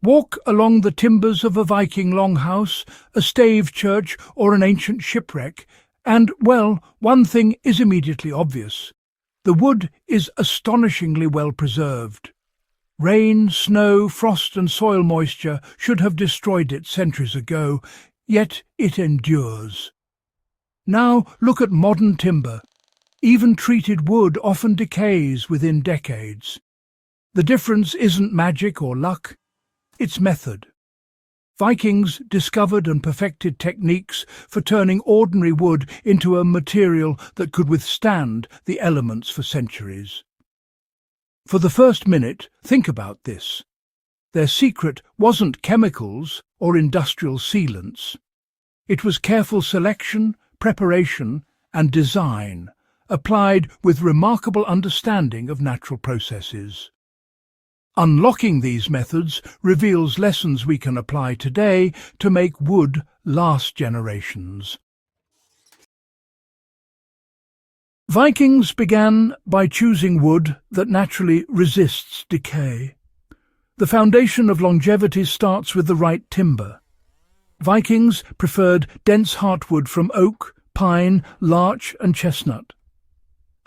Walk along the timbers of a Viking longhouse, a stave church, or an ancient shipwreck, and, well, one thing is immediately obvious. The wood is astonishingly well preserved. Rain, snow, frost and soil moisture should have destroyed it centuries ago, yet it endures. Now look at modern timber. Even treated wood often decays within decades. The difference isn't magic or luck, it's method. Vikings discovered and perfected techniques for turning ordinary wood into a material that could withstand the elements for centuries. For the first minute, think about this. Their secret wasn't chemicals or industrial sealants. It was careful selection, preparation, and design, applied with remarkable understanding of natural processes. Unlocking these methods reveals lessons we can apply today to make wood last generations. Vikings began by choosing wood that naturally resists decay. The foundation of longevity starts with the right timber. Vikings preferred dense heartwood from oak, pine, larch and chestnut.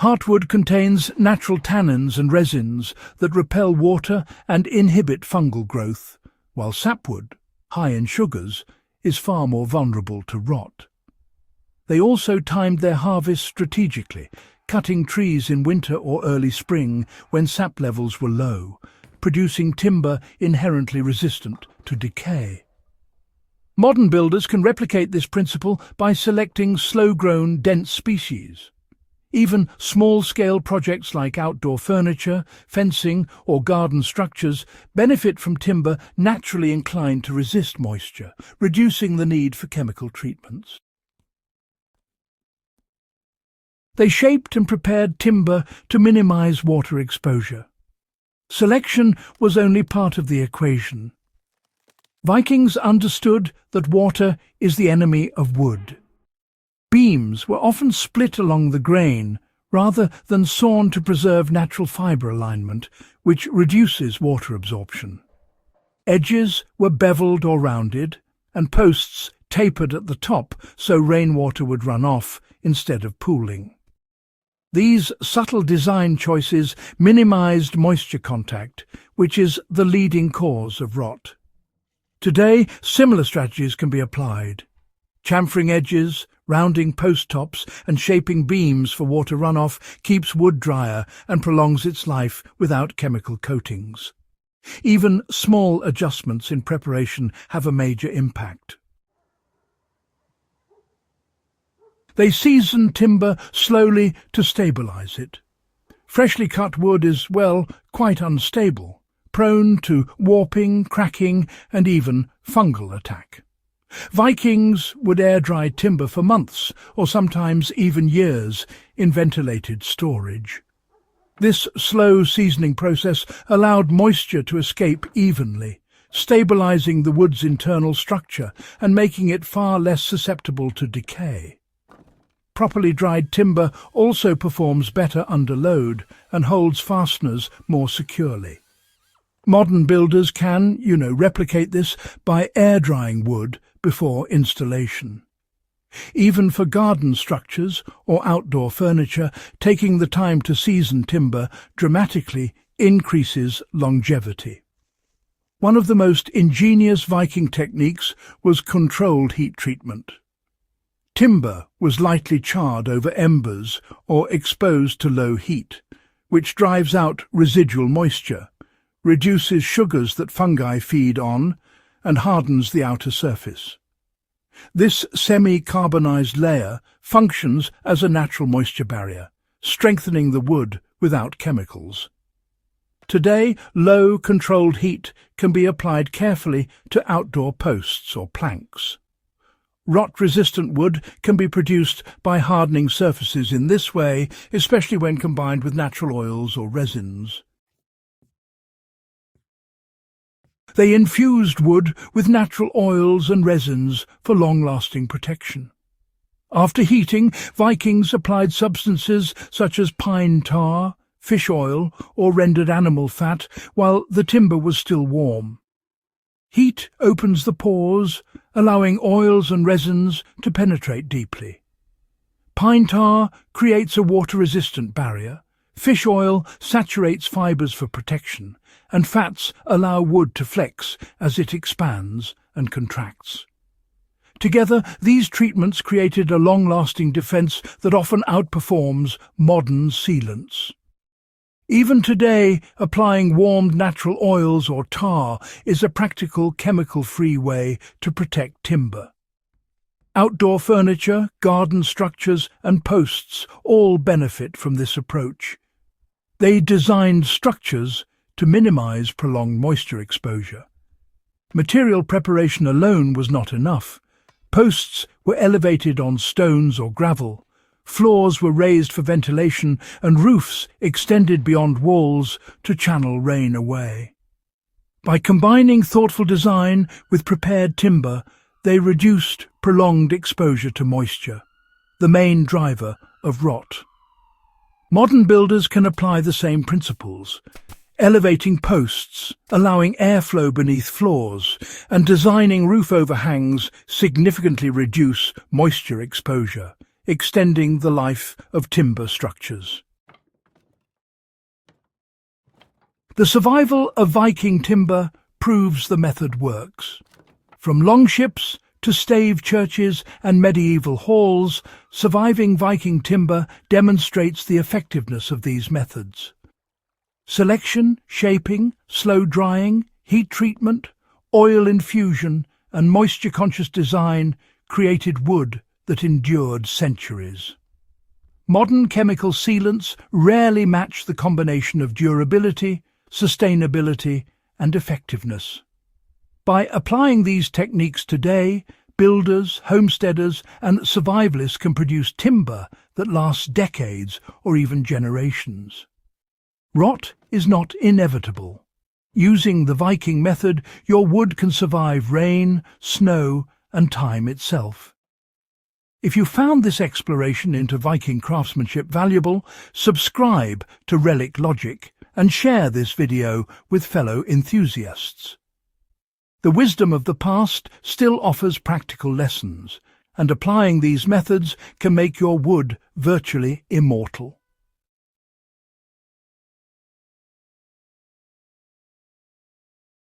Heartwood contains natural tannins and resins that repel water and inhibit fungal growth, while sapwood, high in sugars, is far more vulnerable to rot. They also timed their harvest strategically, cutting trees in winter or early spring when sap levels were low, producing timber inherently resistant to decay. Modern builders can replicate this principle by selecting slow-grown, dense species. Even small-scale projects like outdoor furniture, fencing or garden structures benefit from timber naturally inclined to resist moisture, reducing the need for chemical treatments. They shaped and prepared timber to minimize water exposure. Selection was only part of the equation. Vikings understood that water is the enemy of wood. Beams were often split along the grain rather than sawn to preserve natural fibre alignment, which reduces water absorption. Edges were beveled or rounded, and posts tapered at the top so rainwater would run off instead of pooling. These subtle design choices minimized moisture contact, which is the leading cause of rot. Today, similar strategies can be applied. Chamfering edges, rounding post tops and shaping beams for water runoff keeps wood drier and prolongs its life without chemical coatings. Even small adjustments in preparation have a major impact. They season timber slowly to stabilize it. Freshly cut wood is, well, quite unstable, prone to warping, cracking and even fungal attack. Vikings would air-dry timber for months, or sometimes even years, in ventilated storage. This slow seasoning process allowed moisture to escape evenly, stabilizing the wood's internal structure and making it far less susceptible to decay. Properly dried timber also performs better under load and holds fasteners more securely. Modern builders can, replicate this by air-drying wood before installation. Even for garden structures or outdoor furniture, taking the time to season timber dramatically increases longevity. One of the most ingenious Viking techniques was controlled heat treatment. Timber was lightly charred over embers or exposed to low heat, which drives out residual moisture, reduces sugars that fungi feed on, and hardens the outer surface. This semi-carbonized layer functions as a natural moisture barrier, strengthening the wood without chemicals. Today, low, controlled heat can be applied carefully to outdoor posts or planks. Rot-resistant wood can be produced by hardening surfaces in this way, especially when combined with natural oils or resins. They infused wood with natural oils and resins for long-lasting protection. After heating, Vikings applied substances such as pine tar, fish oil, or rendered animal fat while the timber was still warm. Heat opens the pores, allowing oils and resins to penetrate deeply. Pine tar creates a water-resistant barrier, fish oil saturates fibres for protection, and fats allow wood to flex as it expands and contracts. Together, these treatments created a long-lasting defence that often outperforms modern sealants. Even today, applying warmed natural oils or tar is a practical chemical-free way to protect timber. Outdoor furniture, garden structures and posts all benefit from this approach. They designed structures to minimize prolonged moisture exposure. Material preparation alone was not enough. Posts were elevated on stones or gravel. Floors were raised for ventilation and roofs extended beyond walls to channel rain away. By combining thoughtful design with prepared timber, they reduced prolonged exposure to moisture, the main driver of rot. Modern builders can apply the same principles, elevating posts, allowing airflow beneath floors, and designing roof overhangs significantly reduce moisture exposure, extending the life of timber structures. The survival of Viking timber proves the method works. From longships to stave churches and medieval halls, surviving Viking timber demonstrates the effectiveness of these methods. Selection, shaping, slow drying, heat treatment, oil infusion, and moisture-conscious design created wood that endured centuries. Modern chemical sealants rarely match the combination of durability, sustainability, and effectiveness. By applying these techniques today, builders, homesteaders, and survivalists can produce timber that lasts decades or even generations. Rot is not inevitable. Using the Viking method, your wood can survive rain, snow, and time itself. If you found this exploration into Viking craftsmanship valuable, subscribe to Relic Logic and share this video with fellow enthusiasts. The wisdom of the past still offers practical lessons, and applying these methods can make your wood virtually immortal.